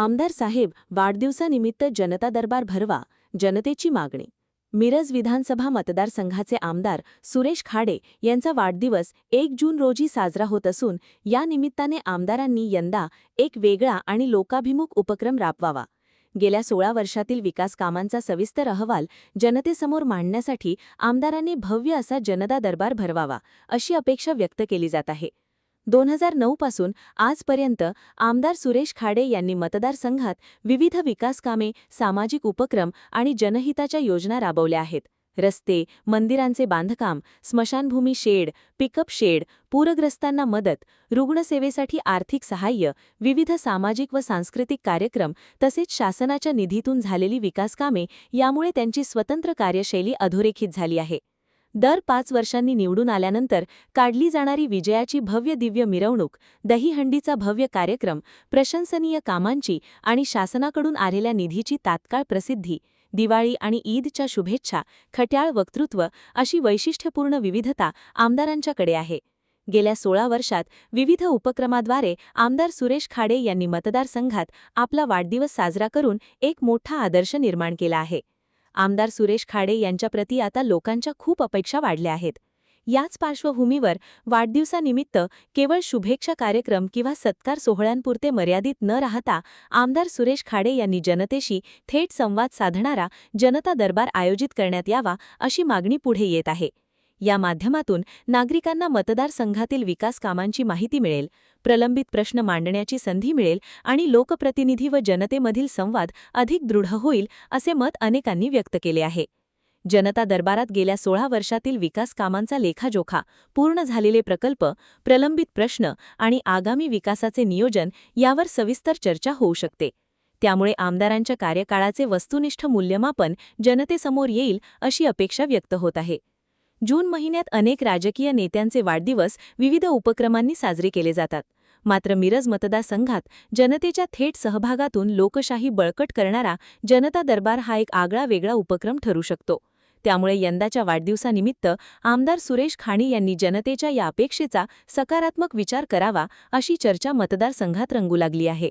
आमदार साहेब, वाढदिवसानिमित्त जनता दरबार भरवा, जनतेची मागणी. मिरज विधानसभा मतदारसंघाचे आमदार सुरेश खाडे यांचा वाढदिवस 1 जून रोजी साजरा होत असून या निमित्ताने आमदारांनी यंदा एक वेगळा आणि लोकाभिमुख उपक्रम राबवावा. गेल्या 16 वर्षातील विकास कामांचा सविस्तर अहवाल जनतेसमोर मांडण्यासाठी आमदारांनी भव्य असा जनता दरबार भरवावा, अशी अपेक्षा व्यक्त केली जात आहे. 2009 पासून आजपर्यंत आमदार सुरेश खाडे यांनी मतदारसंघात विविध विकास कामे, सामाजिक उपक्रम आणि जनहिताच्या योजना राबवल्या आहेत. रस्ते, मंदिरांचे बांधकाम, स्मशानभूमी शेड, पिकअप शेड, पूरग्रस्तांना मदत, रुग्णसेवेसाठी आर्थिक सहाय्य, विविध सामाजिक व सांस्कृतिक कार्यक्रम तसेच शासनाच्या निधीतून झालेली विकासकामे यामुळे त्यांची स्वतंत्र कार्यशैली अधोरेखित झाली आहे. दर 5 वर्षांनी निवडून आल्यानंतर काढली जाणारी विजयाची भव्य दिव्य मिरवणूक, दहीहंडीचा भव्य कार्यक्रम, प्रशंसनीय कामांची आणि शासनाकडून आलेल्या निधीची तात्काळ प्रसिद्धी, दिवाळी आणि ईदच्या शुभेच्छा, खट्याळ वक्तृत्व अशी वैशिष्ट्यपूर्ण विविधता आमदारांच्याकडे आहे. गेल्या 16 वर्षात विविध उपक्रमाद्वारे आमदार सुरेश खाडे यांनी मतदारसंघात आपला वाढदिवस साजरा करून एक मोठा आदर्श निर्माण केला आहे. आमदार सुरेश खाडे यांच्याप्रती आता लोकांच्या खूप अपेक्षा वाढल्या आहेत. याच पार्श्वभूमीवर वाढदिवसानिमित्त केवळ शुभेच्छा कार्यक्रम किंवा सत्कार सोहळ्यांपुरते मर्यादित न राहता आमदार सुरेश खाडे यांनी जनतेशी थेट संवाद साधणारा जनता दरबार आयोजित करण्यात यावा, अशी मागणी पुढे येत आहे. या माध्यमातून नागरिकांना मतदारसंघातील विकास कामांची माहिती मिळेल, प्रलंबित प्रश्न मांडण्याची संधी मिळेल आणि लोकप्रतिनिधी व जनतेमधील संवाद अधिक दृढ होईल, असे मत अनेकांनी व्यक्त केले आहे. जनता दरबारात गेल्या 16 वर्षातील विकास कामांचा लेखाजोखा, पूर्ण झालेले प्रकल्प, प्रलंबित प्रश्न आणि आगामी विकासाचे नियोजन यावर सविस्तर चर्चा होऊ शकते. त्यामुळे आमदारांच्या कार्यकाळाचे वस्तुनिष्ठ मूल्यमापन जनतेसमोर येईल, अशी अपेक्षा व्यक्त होत आहे. जून महिन्यात अनेक राजकीय नेत्यांचे वाढदिवस विविध उपक्रमांनी साजरे केले जातात. मात्र मिरज मतदारसंघात जनतेच्या थेट सहभागातून लोकशाही बळकट करणारा जनता दरबार हा एक आगळा-वेगळा उपक्रम ठरू शकतो. त्यामुळे यंदाच्या वाढदिवसानिमित्त आमदार सुरेश खाडे यांनी जनतेच्या या अपेक्षेचा सकारात्मक विचार करावा, अशी चर्चा मतदारसंघात रंगू लागली आहे.